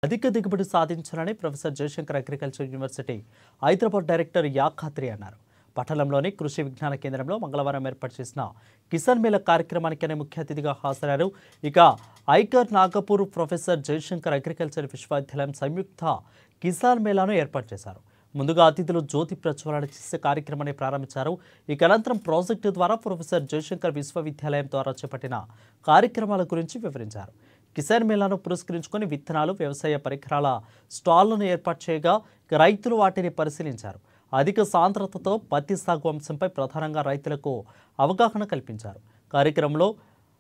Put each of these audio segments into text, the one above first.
అధిక దిగుబడి సాధించాలని professor Jayashankar agriculture university Hyderabad director యాఖాత్రి అన్నారు. పట్టణంలోని కృషి విజ్ఞాన కేంద్రంలో మంగళవారం ఏర్పాటు చేసిన కిసాన్ మేళా కార్యక్రమానికి ముఖ్య అతిథిగా హాజరయ్యారు. ఇక ఐకర్ నాగపూర్ ప్రొఫెసర్ జయశంకర్ అగ్రికల్చర్ విశ్వవిద్యాలయం సంయుక్త కిసాన్ మేళాను ఏర్పాటు చేశారు. ముందుగా అతిథులు జ్యోతి ప్రజ్వలన చేసే కార్యక్రమాన్ని ప్రారంభించారు. ఇక అనంతరం ప్రాజెక్టు ద్వారా ప్రొఫెసర్ జయశంకర్ విశ్వవిద్యాలయం ద్వారా చేపట్టిన కార్యక్రమాల గురించి వివరించారు. కిసాన్ మేళాను పురస్కరించుకొని విత్తనాలు, వ్యవసాయ పరికరాల స్టాళ్లను ఏర్పాటు చేయగా రైతులు వాటిని పరిశీలించారు. అధిక సాంద్రతతో పత్తి సాగు అంశంపై ప్రధానంగా రైతులకు అవగాహన కల్పించారు. కార్యక్రమంలో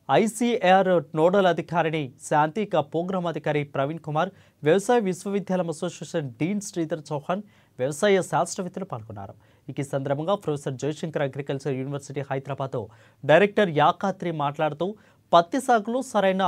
ఐసీఏఆర్ నోడల్ అధికారిని శాంతి, ఇక ప్రోగ్రామ్ అధికారి ప్రవీణ్ కుమార్, వ్యవసాయ విశ్వవిద్యాలయం అసోసియేషన్ డీన్ శ్రీధర్ చౌహాన్, వ్యవసాయ శాస్త్రవేత్తలు పాల్గొన్నారు. ఈ సందర్భంగా professor Jayashankar agriculture university Hyderabad director యాఖాత్రి మాట్లాడుతూ పత్తి సాగులో సరైన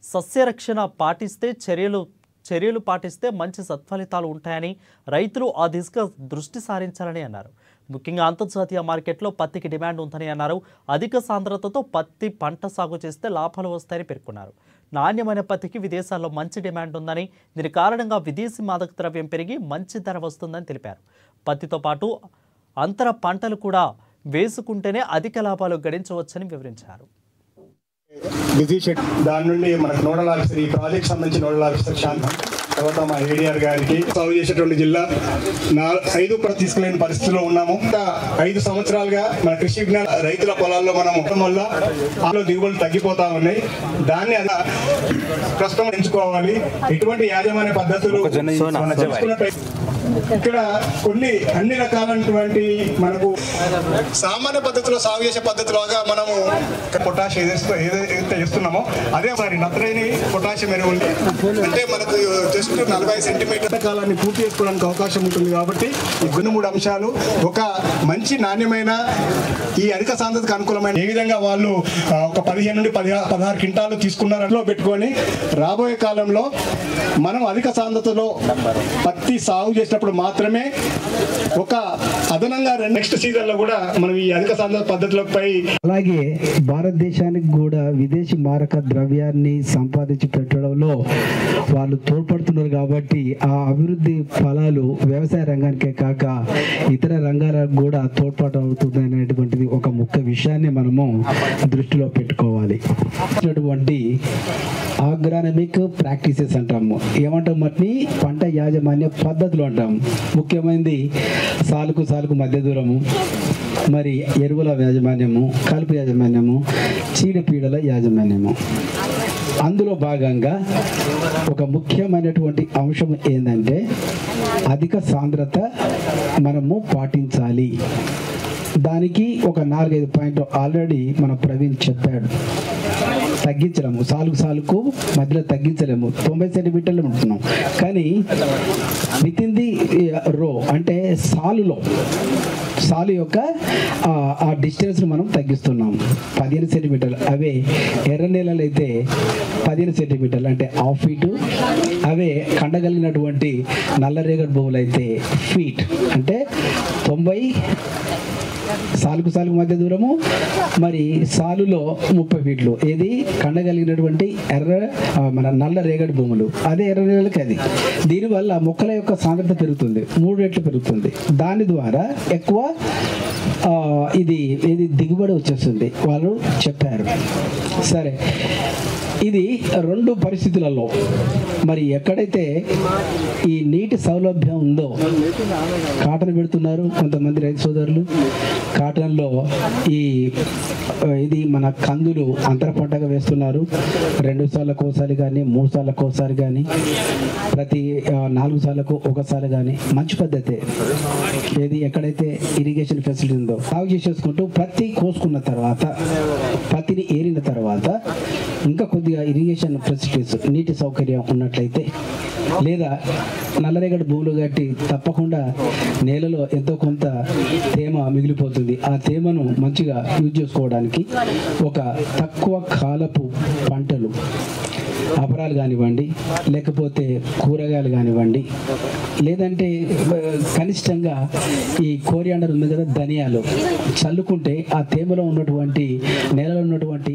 సస్యరక్షణ పాటిస్తే చర్యలు పాటిస్తే మంచి సత్ఫలితాలు ఉంటాయని, రైతులు ఆ దిశగా దృష్టి సారించాలని అన్నారు. ముఖ్యంగా అంతర్జాతీయ మార్కెట్లో పత్తికి డిమాండ్ ఉందని అన్నారు. అధిక సాంద్రతతో పత్తి పంట సాగు చేస్తే లాభాలు వస్తాయని పేర్కొన్నారు. నాణ్యమైన పత్తికి విదేశాల్లో మంచి డిమాండ్ ఉందని, దీని కారణంగా విదేశీ మాదక ద్రవ్యం పెరిగి మంచి ధర వస్తుందని తెలిపారు. పత్తితో పాటు అంతర పంటలు కూడా వేసుకుంటేనే అధిక లాభాలు గడించవచ్చని వివరించారు. దాని నుండి మనకు నోడల్ ఆఫీసర్, ఈ ప్రాజెక్ట్ సంబంధించి నోడల్ ఆఫీసర్ శాంతం, తర్వాత మా ఏడీఆర్ గారికి సాగు చేసేటువంటి జిల్లా 5 కూడా తీసుకునే పరిస్థితిలో ఉన్నాము. 5 సంవత్సరాలుగా మన కృషి విజ్ఞాన రైతుల పొలాల్లో మనం ఉండడం వల్ల దిగుబడులు తగ్గిపోతా ఉన్నాయి. దాన్ని ప్రస్తుతం ఎంచుకోవాలి. ఎటువంటి యాజమాన్య పద్ధతులు ఇక్కడ అన్ని రకాలైనటువంటి మనకు సామాన్య పద్ధతిలో సాగు చేసే పద్ధతిలోగా మనము పొటాష్ ఏదైతే చేస్తున్నామో అదే మరి నత్రజని పొటాషియం ఎరువు అంటే మనకు జస్ట్ 40 సెంటీమీటర్ల కాలాన్ని పూర్తి చేసుకోవడానికి అవకాశం ఉంటుంది. కాబట్టి ఈ 3 అంశాలు, ఒక మంచి నాణ్యమైన ఈ అధిక సాంద్రతకు అనుకూలమైన ఏ విధంగా వాళ్ళు ఒక 15 నుండి 16 క్వింటాలు తీసుకున్నారో పెట్టుకొని రాబోయే కాలంలో మనం అధిక సాంద్రతలో పత్తి సాగు చేసినప్పుడు మాత్రమే ఒక అదనంగా నెక్స్ట్ సీజన్ లో కూడా మనం ఈ అధిక సాంద్రత పద్ధతులపై, అలాగే భారతదేశానికి కూడా విదేశీ మారక ద్రవ్యాన్ని సంపాదించి పెట్టడంలో వాళ్ళు తోడ్పడుతున్నారు. కాబట్టి ఆ అభివృద్ధి ఫలాలు వ్యవసాయ రంగానికే కాక ఇతర రంగాలకు కూడా తోడ్పాటు అవుతుంది అనేటువంటిది ఒక ముఖ్య విషయాన్ని మనము దృష్టిలో పెట్టుకోవాలి. ఆగ్రానమిక్ ప్రాక్టీసెస్ అంటాము. ఏమంటాం? వాటిని పంట యాజమాన్య పద్ధతులు అంటాము. ముఖ్యమైనది సాలుకు మధ్య దూరము, మరి ఎరువుల యాజమాన్యము, కలుపు యాజమాన్యము, చీడపీడల యాజమాన్యము. అందులో భాగంగా ఒక ముఖ్యమైనటువంటి అంశం ఏంటంటే అధిక సాంద్రత మనము పాటించాలి. దానికి ఒక 4-5 పాయింట్లు ఆల్రెడీ మన ప్రవీణ్ చెప్పాడు. తగ్గించలేము, సాలుకు మధ్యలో తగ్గించలేము, 90 సెంటీమీటర్లు ఉంటున్నాం. కానీ విత్ ఇన్ ది రో అంటే సాలు యొక్క ఆ డిస్టెన్స్ మనం తగ్గిస్తున్నాం. 15 సెంటీమీటర్లు. అవే ఎర్ర నేలలు అయితే 15 సెంటీమీటర్లు అంటే ½ ఫీటు. అవే కండగలిగినటువంటి నల్లరేగడి భూములు అయితే ఫీట్ అంటే 90. సాలుకు మధ్య దూరము, మరి సాలులో 30 ఫీట్లు. ఏది కండగలిగినటువంటి మన నల్ల రేగడి భూములు, అదే ఎర్ర నేలకి అది. దీనివల్ల మొక్కల యొక్క సాంద్రత పెరుగుతుంది, 3 రెట్లు పెరుగుతుంది. దాని ద్వారా ఎక్కువ ఇది దిగుబడి వచ్చేస్తుంది వాళ్ళు చెప్పారు. సరే, ఇది 2 పరిస్థితులలో మరి ఎక్కడైతే ఈ నీటి సౌలభ్యం ఉందో కాటన్ పెడుతున్నారు కొంతమంది రైతు సోదరులు. కాటన్లో ఇది మన కందులు అంతర పంటగా వేస్తున్నారు. 2 సార్లకు ఒకసారి కానీ, 3 సార్లకు ఒకసారి కానీ, ప్రతి 4 సార్లకు ఒకసారి కానీ. మంచి పద్ధతి. ఏది ఎక్కడైతే ఇరిగేషన్ ఫెసిలిటీ ఉందో సాగు చేసేసుకుంటూ పత్తి కోసుకున్న తర్వాత, పత్తిని ఏరిన తర్వాత ఇంకా కొద్దిగా ఇరిగేషన్ ఫెసిలిటీస్, నీటి సౌకర్యం ఉన్నట్లయితే, లేదా నల్లరేగడి భూములు కట్టి తప్పకుండా నేలలో ఎంతో కొంత తేమ మిగిలిపోతుంది. ఆ తేమను మంచిగా యూజ్ చేసుకోవడానికి ఒక తక్కువ కాలపు పంటలు, అపరాలు కానివ్వండి, లేకపోతే కూరగాయలు కానివ్వండి, లేదంటే కనిష్టంగా ఈ కోరియాండర్ ఉంది కదా, ధనియాలు చల్లుకుంటే ఆ తేమలో ఉన్నటువంటి నేలలో ఉన్నటువంటి